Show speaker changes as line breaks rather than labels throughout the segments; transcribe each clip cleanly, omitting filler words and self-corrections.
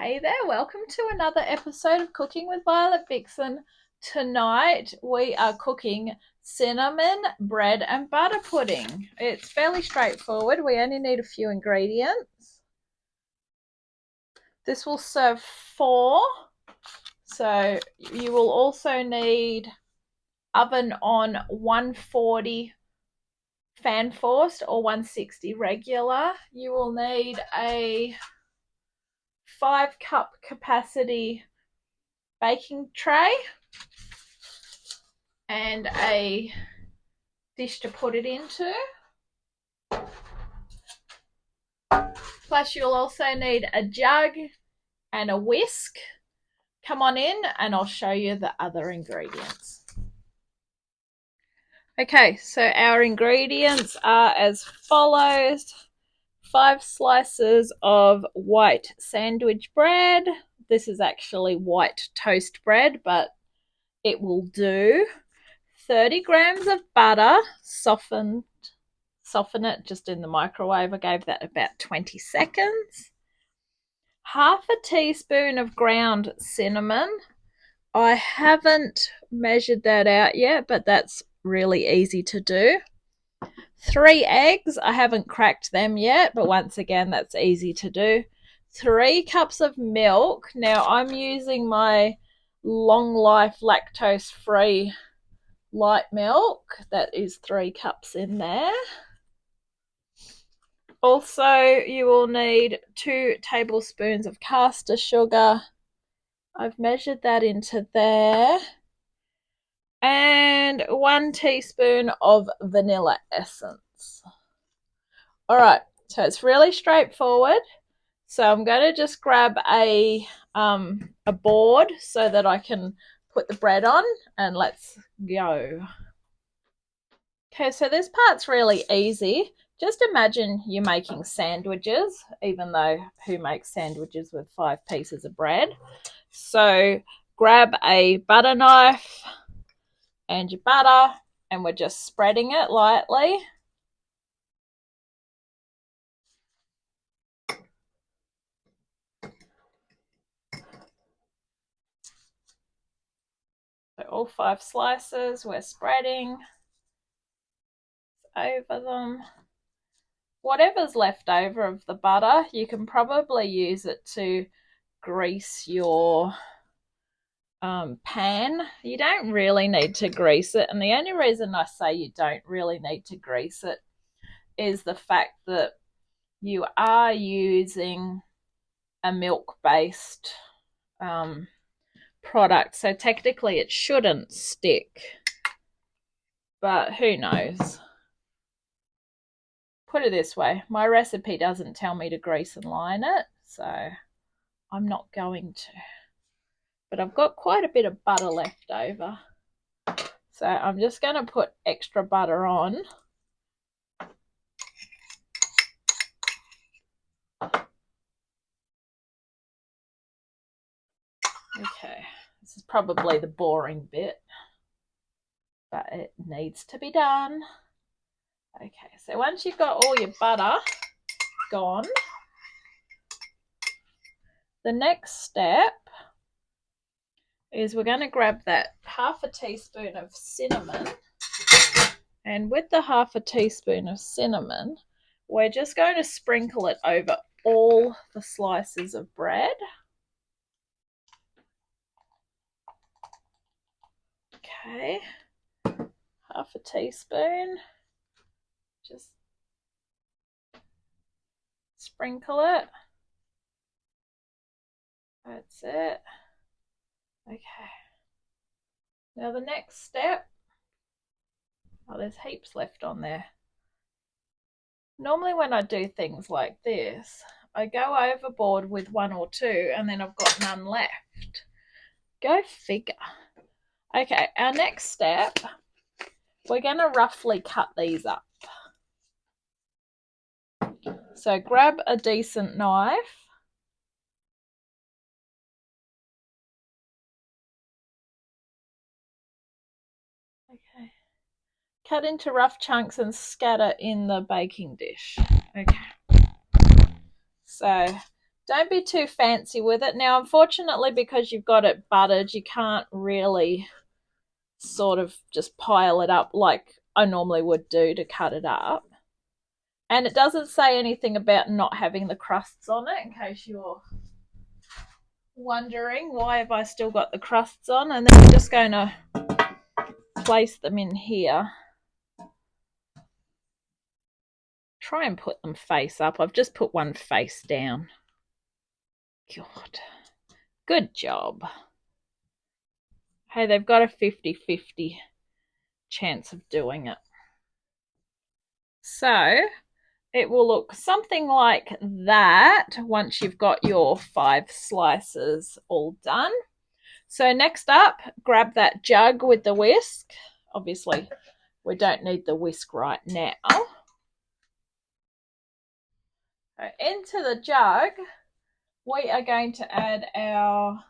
Hey there, welcome to another episode of Cooking with Violet Vixen. Tonight we are cooking cinnamon bread and butter pudding. It's fairly straightforward. We only need a few ingredients. This will serve 4. So you will also need oven on 140 fan forced or 160 regular. You will need a 5-cup capacity baking tray and a dish to put it into. Plus you'll also need a jug and a whisk. Come on in and I'll show you the other ingredients. Okay, so our ingredients are as follows. 5 slices of white sandwich bread. This is actually white toast bread, but it will do. 30 grams of butter, soften it just in the microwave. I gave that about 20 seconds. Half a teaspoon of ground cinnamon. I haven't measured that out yet, but that's really easy to do. 3 eggs. I haven't cracked them yet, but once again, that's easy to do. 3 cups of milk. Now, I'm using my long life lactose free light milk. That is 3 cups in there. Also, you will need 2 tablespoons of caster sugar. I've measured that into there. And 1 teaspoon of vanilla essence. All right, so it's really straightforward. So I'm going to just grab a board so that I can put the bread on, and let's go. Okay, so this part's really easy. Just imagine you're making sandwiches, even though who makes sandwiches with 5 pieces of bread? So grab a butter knife and your butter, and we're just spreading it lightly. So all 5 slices we're spreading over them. Whatever's left over of the butter, you can probably use it to grease your pan. You don't really need to grease it, and the only reason I say you don't really need to grease it is the fact that you are using a milk-based product, so technically it shouldn't stick, but who knows. Put it this way, my recipe doesn't tell me to grease and line it, so I'm not going to. But I've got quite a bit of butter left over, so I'm just going to put extra butter on. Okay, this is probably the boring bit, but it needs to be done. Okay, so once you've got all your butter gone, the next step is we're going to grab that half a teaspoon of cinnamon, and with the half a teaspoon of cinnamon, we're just going to sprinkle it over all the slices of bread. Okay, half a teaspoon. Just sprinkle it. That's it. Okay. Now the next step, oh, there's heaps left on there. Normally when I do things like this, I go overboard with 1 or 2 and then I've got none left. Go figure. Okay, our next step, we're going to roughly cut these up. So grab a decent knife. Okay. Cut into rough chunks and scatter in the baking dish. Okay. So Don't be too fancy with it. Now, unfortunately, because you've got it buttered, you can't really sort of just pile it up like I normally would do to cut it up. And it doesn't say anything about not having the crusts on it, in case you're wondering why have I still got the crusts on. And then we're just going to place them in here. Try and put them face up. I've just put one face down. God. Good job. Hey, they've got a 50-50 chance of doing it. So it will look something like that once you've got your 5 slices all done. So next up, grab that jug with the whisk. Obviously, we don't need the whisk right now. So into the jug, we are going to add our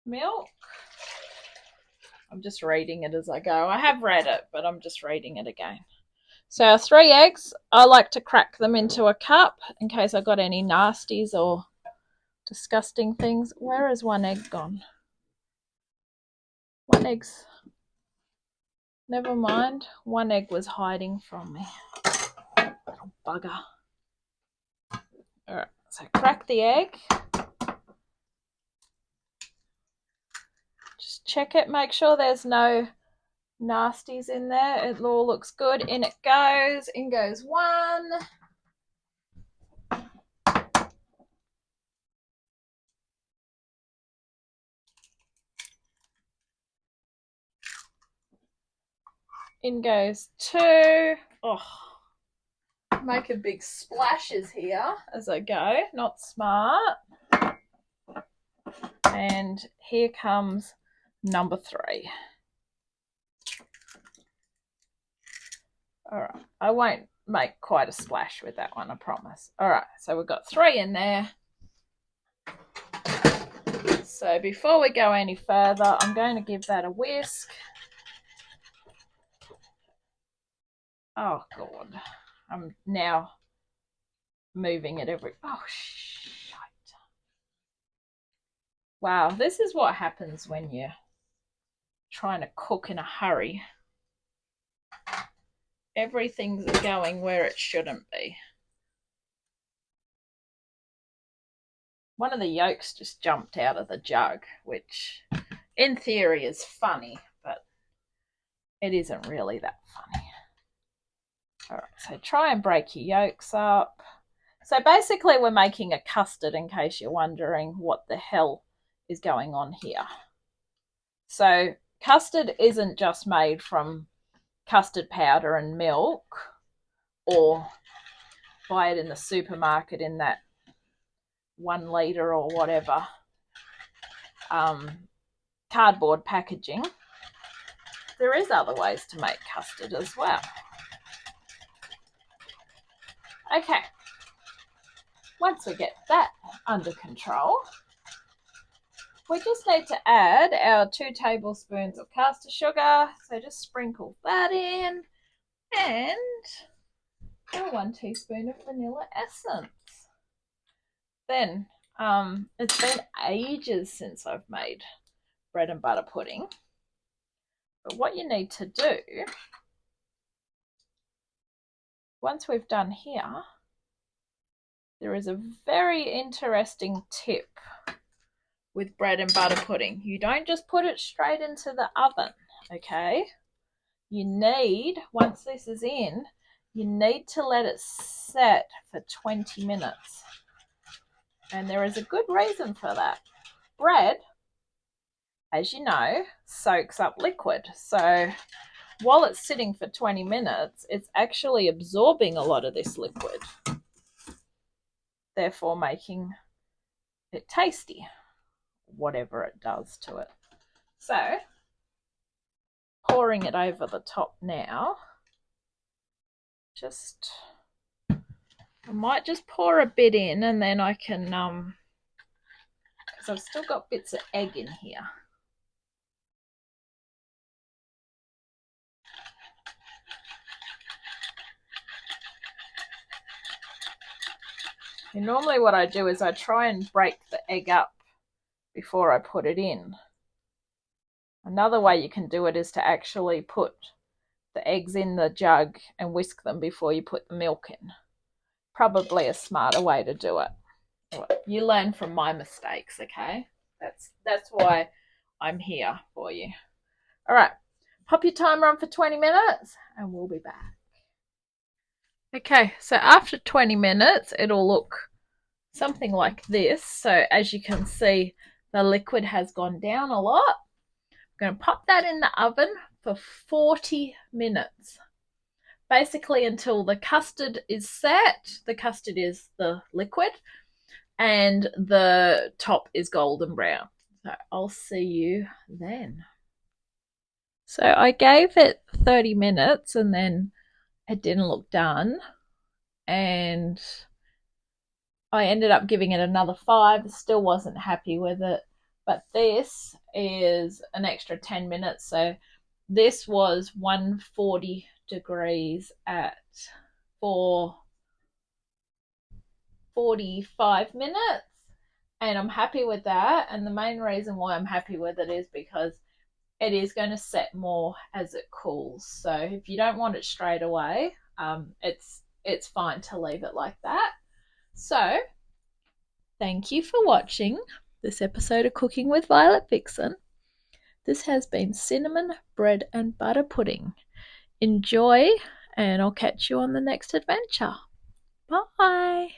milk. I'm just reading it as I go. I have read it, but I'm just reading it again. So our 3 eggs, I like to crack them into a cup in case I got any nasties or disgusting things. Where is one egg gone? One egg's... Never mind. One egg was hiding from me. Little bugger. Alright, so crack the egg. Just check it, make sure there's no nasties in there. It all looks good. In it goes. In goes 1. In goes 2. Oh, making big splashes here as I go. Not smart. And here comes number 3. All right, I won't make quite a splash with that one, I promise. All right, so we've got 3 in there. So before we go any further, I'm going to give that a whisk. Oh, God. I'm now moving it every... Oh, shit. Wow, this is what happens when you're trying to cook in a hurry. Everything's going where it shouldn't be. One of the yolks just jumped out of the jug, which in theory is funny, but it isn't really that funny. All right, so try and break your yolks up. So basically we're making a custard, in case you're wondering what the hell is going on here. So custard isn't just made from custard powder and milk, or buy it in the supermarket in that 1 litre or whatever cardboard packaging. There is other ways to make custard as well. Okay, once we get that under control, we just need to add our 2 tablespoons of caster sugar. So just sprinkle that in, and our 1 teaspoon of vanilla essence. Then it's been ages since I've made bread and butter pudding. But what you need to do, once we've done here, there is a very interesting tip with bread and butter pudding. You don't just put it straight into the oven, okay? You need, once this is in, you need to let it set for 20 minutes. And there is a good reason for that. Bread, as you know, soaks up liquid. So while it's sitting for 20 minutes, it's actually absorbing a lot of this liquid, therefore making it tasty, whatever it does to it. So pouring it over the top now. I might just pour a bit in, and then I can, because I've still got bits of egg in here. And normally what I do is I try and break the egg up before I put it in. Another way you can do it is to actually put the eggs in the jug and whisk them before you put the milk in. Probably a smarter way to do it. You learn from my mistakes, okay? That's why I'm here for you. All right, pop your timer on for 20 minutes and we'll be back. Okay, so after 20 minutes, it'll look something like this. So as you can see, the liquid has gone down a lot. I'm going to pop that in the oven for 40 minutes. Basically until the custard is set. The custard is the liquid and the top is golden brown. So I'll see you then. So I gave it 30 minutes and then it didn't look done. And I ended up giving it another 5. Still wasn't happy with it. But this is an extra 10 minutes. So this was 140 degrees at for 45 minutes. And I'm happy with that. And the main reason why I'm happy with it is because it is going to set more as it cools. So if you don't want it straight away, it's fine to leave it like that. So thank you for watching this episode of Cooking with Violet Vixen. This has been cinnamon bread and butter pudding. Enjoy, and I'll catch you on the next adventure. Bye.